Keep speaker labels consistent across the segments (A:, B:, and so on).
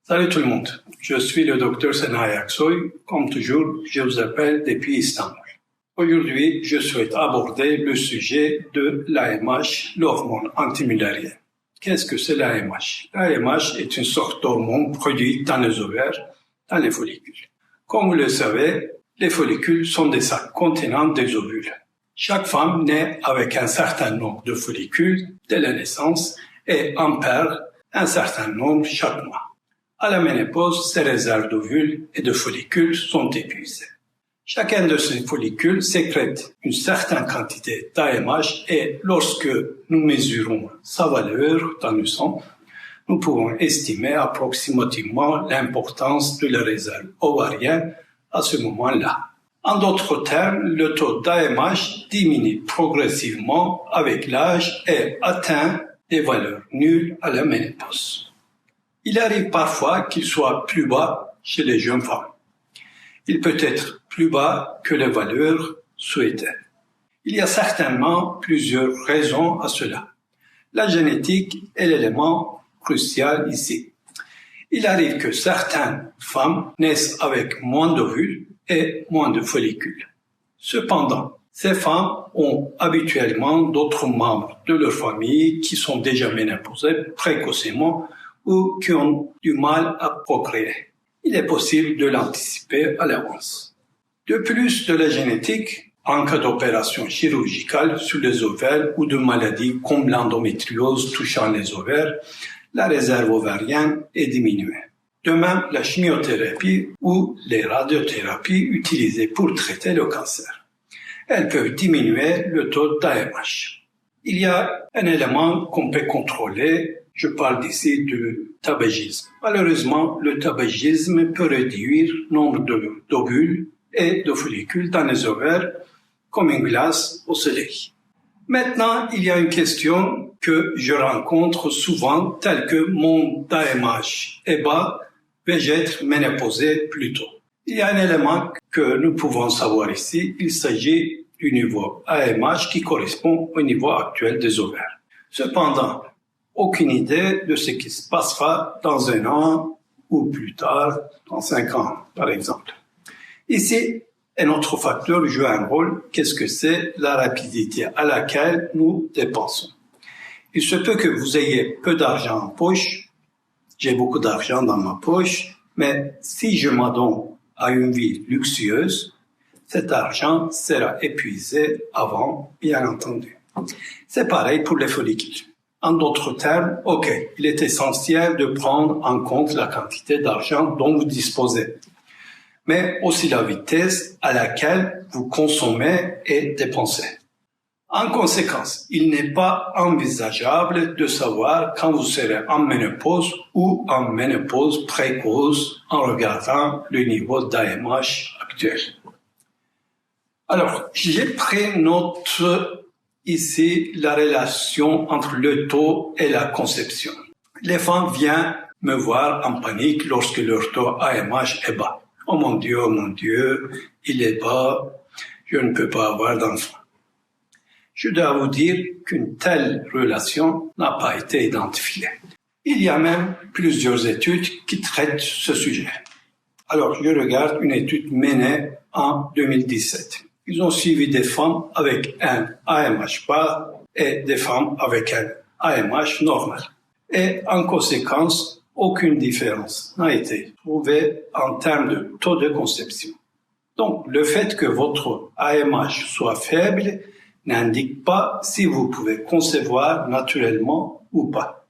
A: Salut tout le monde, je suis le docteur Senaï Aksoy. Comme toujours, je vous appelle depuis Istanbul. Aujourd'hui, je souhaite aborder le sujet de l'AMH, l'hormone antimullérienne. Qu'est-ce que c'est l'AMH? L'AMH est une sorte d'hormone produite dans les ovaires, dans les follicules. Comme vous le savez, les follicules sont des sacs contenant des ovules. Chaque femme naît avec un certain nombre de follicules dès la naissance et en perd un certain nombre chaque mois. À la ménopause, ces réserves d'ovules et de follicules sont épuisées. Chacun de ces follicules sécrète une certaine quantité d'AMH et lorsque nous mesurons sa valeur dans le sang, nous pouvons estimer approximativement l'importance de la réserve ovarienne à ce moment-là. En d'autres termes, le taux d'AMH diminue progressivement avec l'âge et atteint des valeurs nulles à la ménopause. Il arrive parfois qu'il soit plus bas chez les jeunes femmes. Il peut être plus bas que les valeurs souhaitées. Il y a certainement plusieurs raisons à cela. La génétique est l'élément crucial ici. Il arrive que certaines femmes naissent avec moins d'ovules et moins de follicules. Cependant, ces femmes ont habituellement d'autres membres de leur famille qui sont déjà ménopausés précocement ou qui ont du mal à procréer. Il est possible de l'anticiper à l'avance. De plus de la génétique, en cas d'opération chirurgicale sur les ovaires ou de maladies comme l'endométriose touchant les ovaires, la réserve ovarienne est diminuée. De même, la chimiothérapie ou les radiothérapies utilisées pour traiter le cancer. Elles peuvent diminuer le taux d'AMH. Il y a un élément qu'on peut contrôler. Je parle ici du tabagisme. Malheureusement, le tabagisme peut réduire le nombre d'ovules et de follicules dans les ovaires comme une glace au soleil. Maintenant, il y a une question que je rencontre souvent, telle que mon AMH est bas, vais-je être ménopausé plus tôt? Il y a un élément que nous pouvons savoir ici. Il s'agit du niveau AMH qui correspond au niveau actuel des ovaires. Cependant, aucune idée de ce qui se passera dans 1 an ou plus tard, dans 5 ans, par exemple. Ici, un autre facteur joue un rôle. Qu'est-ce que c'est? La rapidité à laquelle nous dépensons. Il se peut que vous ayez peu d'argent en poche. J'ai beaucoup d'argent dans ma poche, mais si je m'adonne à une vie luxueuse, cet argent sera épuisé avant, bien entendu. C'est pareil pour les follicules. En d'autres termes, il est essentiel de prendre en compte la quantité d'argent dont vous disposez, mais aussi la vitesse à laquelle vous consommez et dépensez. En conséquence, il n'est pas envisageable de savoir quand vous serez en ménopause ou en ménopause précoce en regardant le niveau d'AMH actuel. Alors, j'ai pris note ici la relation entre le taux et la conception. Les femmes viennent me voir en panique lorsque leur taux AMH est bas. Oh mon Dieu, il est bas, je ne peux pas avoir d'enfant. Je dois vous dire qu'une telle relation n'a pas été identifiée. Il y a même plusieurs études qui traitent ce sujet. Alors, je regarde une étude menée en 2017. Ils ont suivi des femmes avec un AMH bas et des femmes avec un AMH normal. Et en conséquence, aucune différence n'a été trouvée en termes de taux de conception. Donc, le fait que votre AMH soit faible n'indique pas si vous pouvez concevoir naturellement ou pas.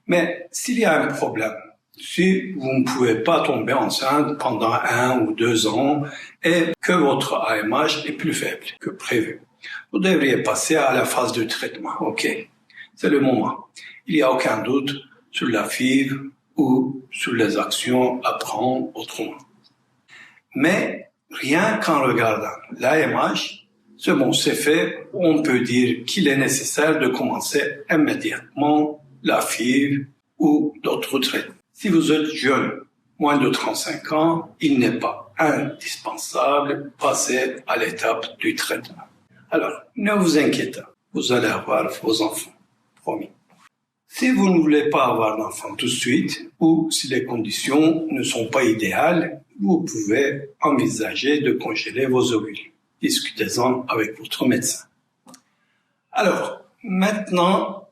A: Mais s'il y a un problème, si vous ne pouvez pas tomber enceinte pendant 1 ou 2 ans et que votre AMH est plus faible que prévu, vous devriez passer à la phase de traitement. C'est le moment. Il n'y a aucun doute sur la FIV ou sur les actions à prendre autrement. Mais rien qu'en regardant l'AMH, c'est fait, on peut dire qu'il est nécessaire de commencer immédiatement la FIV ou d'autres traitements. Si vous êtes jeune, moins de 35 ans, il n'est pas indispensable de passer à l'étape du traitement. Alors, ne vous inquiétez pas, vous allez avoir vos enfants, promis. Si vous ne voulez pas avoir d'enfant tout de suite, ou si les conditions ne sont pas idéales, vous pouvez envisager de congeler vos ovules. Discutez-en avec votre médecin. Alors, maintenant,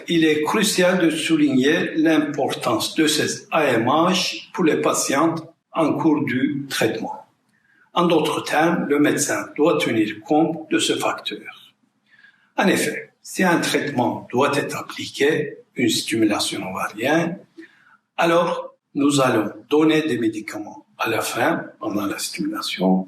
A: il est crucial de souligner l'importance de ces AMH pour les patientes en cours du traitement. En d'autres termes, le médecin doit tenir compte de ce facteur. En effet, si un traitement doit être appliqué, une stimulation ovarienne, alors nous allons donner des médicaments à la fin, pendant la stimulation.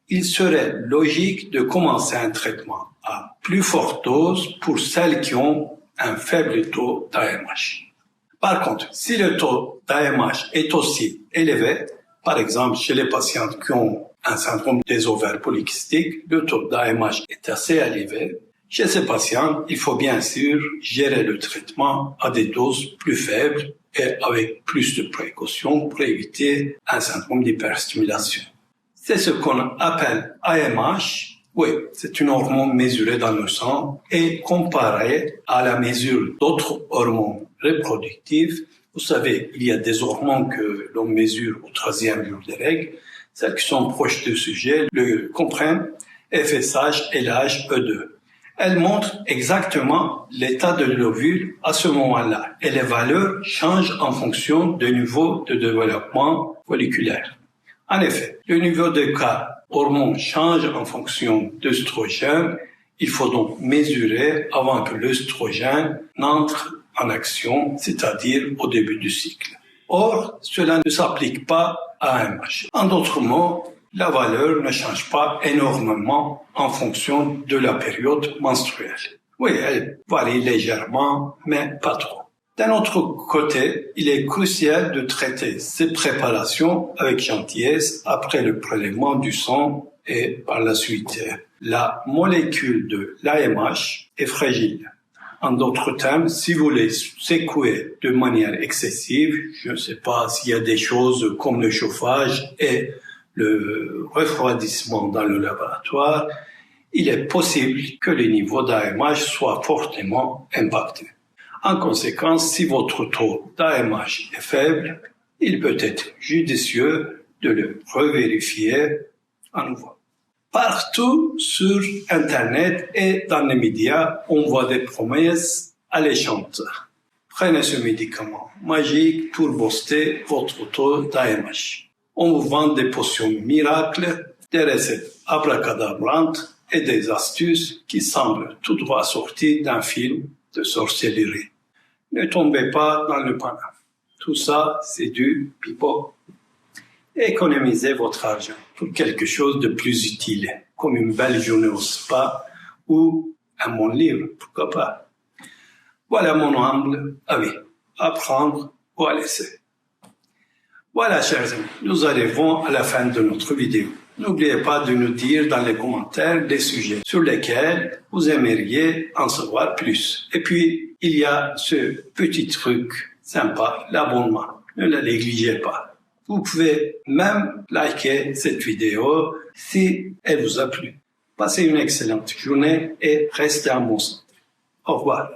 A: Il serait logique de commencer un traitement à plus forte dose pour celles qui ont un faible taux d'AMH. Par contre, si le taux d'AMH est aussi élevé, par exemple chez les patientes qui ont un syndrome des ovaires polykystiques, le taux d'AMH est assez élevé. Chez ces patients, il faut bien sûr gérer le traitement à des doses plus faibles et avec plus de précautions pour éviter un syndrome d'hyperstimulation. C'est ce qu'on appelle AMH. C'est une hormone mesurée dans le sang et comparée à la mesure d'autres hormones reproductives. Vous savez, il y a des hormones que l'on mesure au 3e jour des règles. Celles qui sont proches du sujet le comprennent, FSH, LH, E2. Elles montrent exactement l'état de l'ovule à ce moment-là et les valeurs changent en fonction du niveau de développement folliculaire. En effet, le niveau de cas hormone change en fonction d'œstrogène. Il faut donc mesurer avant que l'œstrogène n'entre en action, c'est-à-dire au début du cycle. Or, cela ne s'applique pas à AMH. En d'autres mots, la valeur ne change pas énormément en fonction de la période menstruelle. Elle varie légèrement, mais pas trop. D'un autre côté, il est crucial de traiter ces préparations avec gentillesse après le prélèvement du sang et par la suite. La molécule de l'AMH est fragile. En d'autres termes, si vous les secouez de manière excessive, je ne sais pas s'il y a des choses comme le chauffage et le refroidissement dans le laboratoire, il est possible que le niveau d'AMH soit fortement impacté. En conséquence, si votre taux d'AMH est faible, il peut être judicieux de le revérifier à nouveau. Partout sur Internet et dans les médias, on voit des promesses alléchantes. Prenez ce médicament magique pour booster votre taux d'AMH. On vous vend des potions miracles, des recettes abracadabrantes et des astuces qui semblent tout droit sorties d'un film de sorcellerie. Ne tombez pas dans le panneau. Tout ça, c'est du pipeau. Économisez votre argent pour quelque chose de plus utile, comme une belle journée au spa ou un bon livre, pourquoi pas. Voilà mon humble avis, à prendre ou à laisser. Voilà, chers amis, nous arrivons à la fin de notre vidéo. N'oubliez pas de nous dire dans les commentaires des sujets sur lesquels vous aimeriez en savoir plus. Et puis, il y a ce petit truc sympa, l'abonnement. Ne la négligez pas. Vous pouvez même liker cette vidéo si elle vous a plu. Passez une excellente journée et restez en bonne santé. Au revoir.